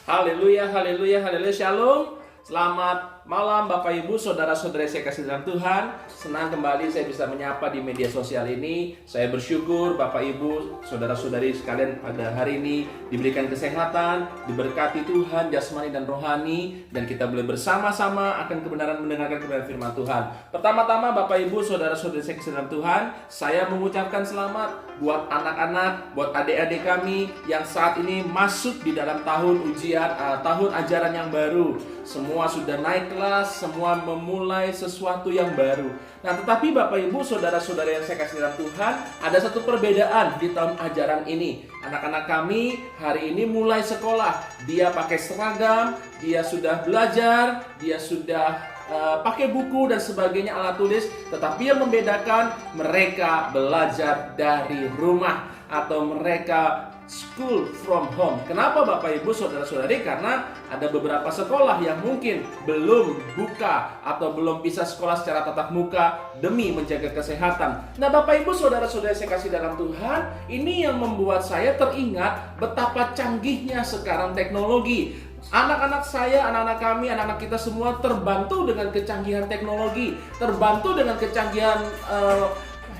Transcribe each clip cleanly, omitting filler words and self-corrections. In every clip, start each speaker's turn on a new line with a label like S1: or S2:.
S1: Haleluya, haleluya, haleluya, shalom. Selamat malam Bapak Ibu, Saudara-saudari saya kasih dalam Tuhan. Senang kembali saya bisa menyapa di media sosial ini. Saya bersyukur Bapak Ibu, Saudara-saudari sekalian pada hari ini diberikan kesehatan, diberkati Tuhan, jasmani dan rohani. Dan kita boleh bersama-sama akan kebenaran mendengarkan kebenaran firman Tuhan. Pertama-tama Bapak Ibu, Saudara-saudari saya kasih dalam Tuhan, saya mengucapkan selamat buat anak-anak, buat adik-adik kami yang saat ini masuk di dalam tahun ujian, tahun ajaran yang baru. Semua sudah naik kelas, semua memulai sesuatu yang baru. Nah, tetapi Bapak Ibu, Saudara-saudara yang saya kasih dalam Tuhan, ada satu perbedaan di tahun ajaran ini. Anak-anak kami hari ini mulai sekolah. Dia pakai seragam, dia sudah belajar, dia sudah pakai buku dan sebagainya, alat tulis. Tetapi yang membedakan, mereka belajar dari rumah atau mereka school from home. Kenapa Bapak Ibu Saudara-saudari? Karena ada beberapa sekolah yang mungkin belum buka atau belum bisa sekolah secara tatap muka demi menjaga kesehatan. Nah Bapak Ibu Saudara-saudari saya kasih dalam Tuhan, ini yang membuat saya teringat betapa canggihnya sekarang teknologi. Anak-anak saya, anak-anak kami, anak-anak kita semua terbantu dengan kecanggihan teknologi, terbantu dengan kecanggihan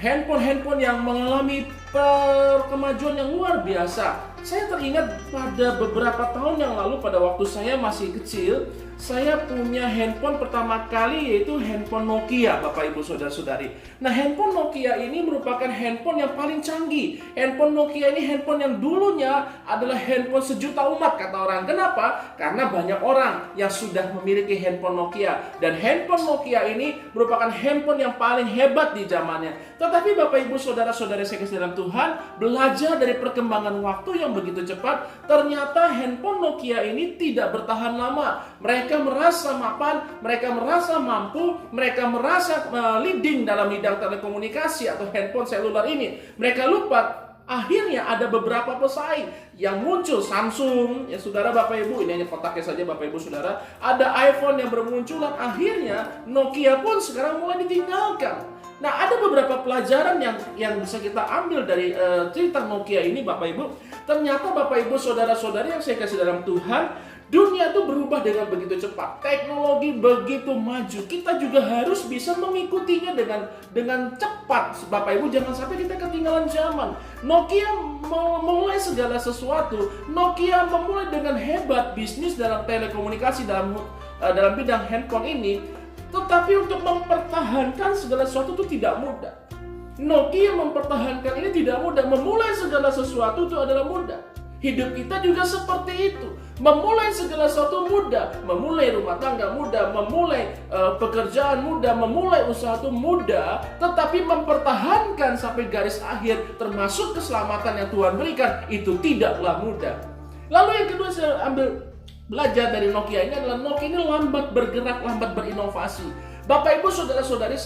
S1: handphone-handphone yang mengalami kemajuan yang luar biasa. Saya teringat pada beberapa tahun yang lalu, pada waktu saya masih kecil, saya punya handphone pertama kali, yaitu handphone Nokia, Bapak Ibu Saudara-saudari. Nah, handphone Nokia ini merupakan handphone yang paling canggih. Handphone Nokia ini handphone yang dulunya adalah handphone sejuta umat, kata orang. Kenapa? Karena banyak orang yang sudah memiliki handphone Nokia. Dan handphone Nokia ini merupakan handphone yang paling hebat di zamannya. Tetapi Bapak Ibu Saudara-saudari saya kasih dalam Tuhan, belajar dari perkembangan waktu yang begitu cepat, ternyata handphone Nokia ini tidak bertahan lama. Mereka merasa mapan, mereka merasa mampu, mereka merasa leading dalam bidang telekomunikasi atau handphone seluler ini. Mereka lupa akhirnya ada beberapa pesaing yang muncul. Samsung, ya saudara Bapak Ibu, ini hanya kotaknya saja Bapak Ibu saudara. Ada iPhone yang bermunculan, akhirnya Nokia pun sekarang mulai ditinggalkan. Nah, ada beberapa pelajaran yang bisa kita ambil dari cerita Nokia ini Bapak Ibu. Ternyata Bapak Ibu Saudara-saudari yang saya kasih dalam Tuhan, dunia itu berubah dengan begitu cepat. Teknologi begitu maju. Kita juga harus bisa mengikutinya dengan cepat. Bapak Ibu, jangan sampai kita ketinggalan zaman. Nokia memulai segala sesuatu. Nokia memulai dengan hebat bisnis dalam telekomunikasi, dalam bidang handphone ini. Tetapi untuk mempertahankan segala sesuatu itu tidak mudah. Nokia mempertahankan ini tidak mudah. Memulai segala sesuatu itu adalah mudah. Hidup kita juga seperti itu. Memulai segala sesuatu mudah. Memulai rumah tangga mudah. Memulai pekerjaan mudah. Memulai usaha itu mudah. Tetapi mempertahankan sampai garis akhir, termasuk keselamatan yang Tuhan berikan, itu tidaklah mudah. Lalu yang kedua saya ambil belajar dari Nokia ini adalah Nokia ini lambat bergerak, lambat berinovasi. Bapak Ibu Saudara-saudari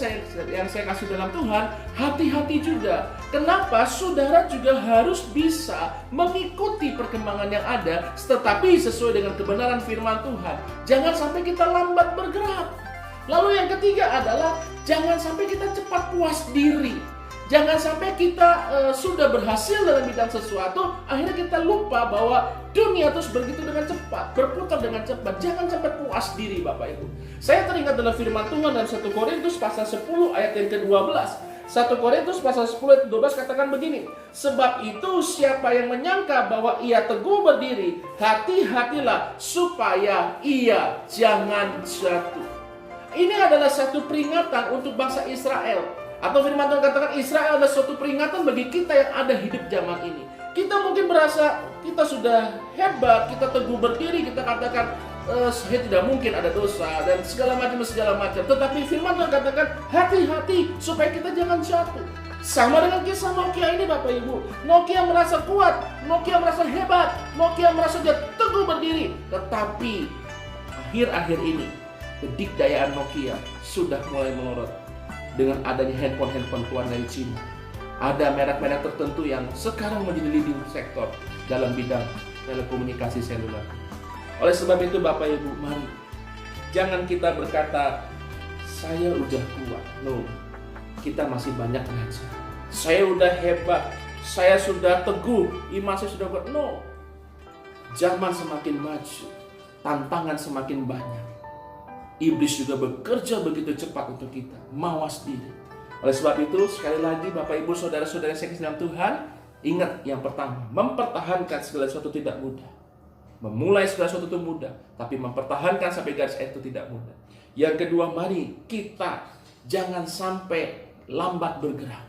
S1: yang saya kasih dalam Tuhan, hati-hati juga. Kenapa? Saudara juga harus bisa mengikuti perkembangan yang ada, tetapi sesuai dengan kebenaran firman Tuhan. Jangan sampai kita lambat bergerak. Lalu yang ketiga adalah jangan sampai kita cepat puas diri. Jangan sampai kita sudah berhasil dalam bidang sesuatu, akhirnya kita lupa bahwa dunia terus begitu dengan cepat, berputar dengan cepat. Jangan cepat puas diri Bapak Ibu. Saya teringat dalam firman Tuhan dalam 1 Korintus pasal 10 ayat yang ke-12. 1 Korintus pasal 10 ayat 12 katakan begini. Sebab itu siapa yang menyangka bahwa ia teguh berdiri, hati-hatilah supaya ia jangan jatuh. Ini adalah satu peringatan untuk bangsa Israel. Atau firman Tuhan katakan Israel adalah suatu peringatan bagi kita yang ada hidup zaman ini. Kita mungkin merasa kita sudah hebat, kita teguh berdiri, kita katakan saya tidak mungkin ada dosa dan segala macam. Tetapi firman Tuhan katakan hati-hati supaya kita jangan jatuh. Sama dengan kisah Nokia ini Bapak Ibu. Nokia merasa kuat, Nokia merasa hebat, Nokia merasa dia teguh berdiri. Tetapi akhir-akhir ini kedikdayaan Nokia sudah mulai melorot. Dengan adanya handphone keluar dari Cina, ada merek-merek tertentu yang sekarang menjadi leading sektor dalam bidang telekomunikasi seluler. Oleh sebab itu Bapak Ibu, mari jangan kita berkata saya udah kuat. No, kita masih banyak belajar. Saya udah hebat, saya sudah teguh, iman saya sudah kuat. No, Zaman semakin maju, tantangan semakin banyak. Iblis juga bekerja begitu cepat untuk kita, mawas diri. Oleh sebab itu, sekali lagi Bapak Ibu Saudara-saudara saya kasih dalam Tuhan, ingat yang pertama, mempertahankan segala sesuatu tidak mudah. Memulai segala sesuatu itu mudah, tapi mempertahankan sampai garis akhir itu tidak mudah. Yang kedua, mari kita jangan sampai lambat bergerak.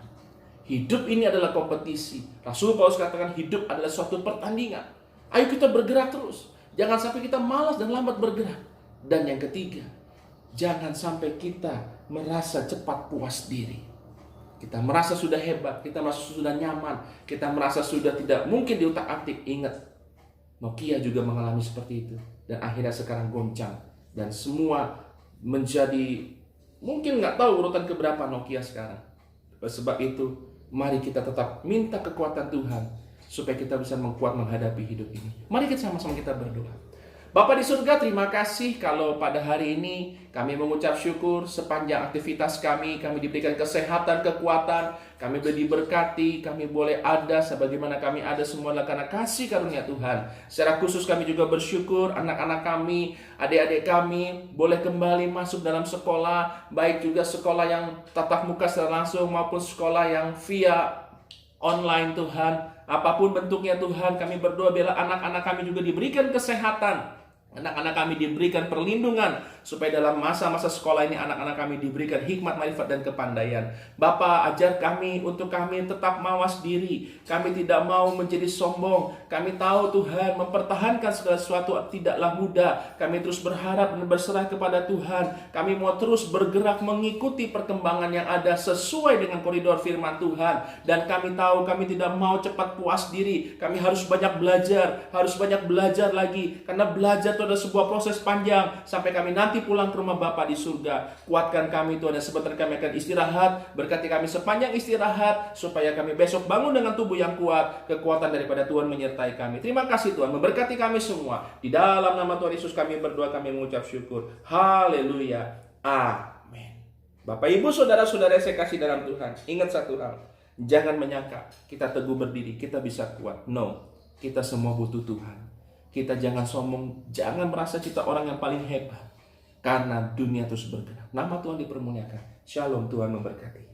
S1: Hidup ini adalah kompetisi. Rasul Paulus katakan hidup adalah suatu pertandingan. Ayo kita bergerak terus. Jangan sampai kita malas dan lambat bergerak. Dan yang ketiga, jangan sampai kita merasa cepat puas diri. Kita merasa sudah hebat, kita merasa sudah nyaman, kita merasa sudah tidak mungkin diutak-atik. Ingat, Nokia juga mengalami seperti itu. Dan akhirnya sekarang goncang. Dan semua menjadi, mungkin nggak tahu urutan keberapa Nokia sekarang. Sebab itu, mari kita tetap minta kekuatan Tuhan supaya kita bisa kuat menghadapi hidup ini. Mari kita sama-sama kita berdoa. Bapa di surga, terima kasih kalau pada hari ini kami mengucap syukur sepanjang aktivitas kami diberikan kesehatan, kekuatan, kami boleh diberkati, kami boleh ada sebagaimana kami ada semua adalah karena kasih karunia Tuhan. Secara khusus kami juga bersyukur anak-anak kami, adik-adik kami boleh kembali masuk dalam sekolah, baik juga sekolah yang tatap muka secara langsung maupun sekolah yang via online Tuhan. Apapun bentuknya Tuhan, kami berdoa biarlah anak-anak kami juga diberikan kesehatan. Anak-anak kami diberikan perlindungan supaya dalam masa-masa sekolah ini anak-anak kami diberikan hikmat, marifat, dan kepandaian. Bapa, ajar kami untuk kami tetap mawas diri. Kami tidak mau menjadi sombong. Kami tahu Tuhan mempertahankan segala sesuatu tidaklah mudah. Kami terus berharap dan berserah kepada Tuhan. Kami mau terus bergerak mengikuti perkembangan yang ada sesuai dengan koridor firman Tuhan. Dan kami tahu kami tidak mau cepat puas diri. Kami harus banyak belajar lagi. Karena belajar itu ada sebuah proses panjang sampai kami nanti pulang ke rumah Bapa di surga. Kuatkan kami Tuhan, dan sebentar kami akan istirahat. Berkati kami sepanjang istirahat supaya kami besok bangun dengan tubuh yang kuat. Kekuatan daripada Tuhan menyertai kami. Terima kasih Tuhan, memberkati kami semua. Di dalam nama Tuhan Yesus kami berdoa, kami mengucap syukur. Haleluya. Amin. Bapak Ibu Saudara-saudara saya kasih dalam Tuhan, ingat satu hal. Jangan menyangka kita teguh berdiri, kita bisa kuat. No, kita semua butuh Tuhan. Kita jangan sombong, jangan merasa kita orang yang paling hebat. Karena dunia terus bergerak. Nama Tuhan dipermuliakan. Shalom, Tuhan memberkati.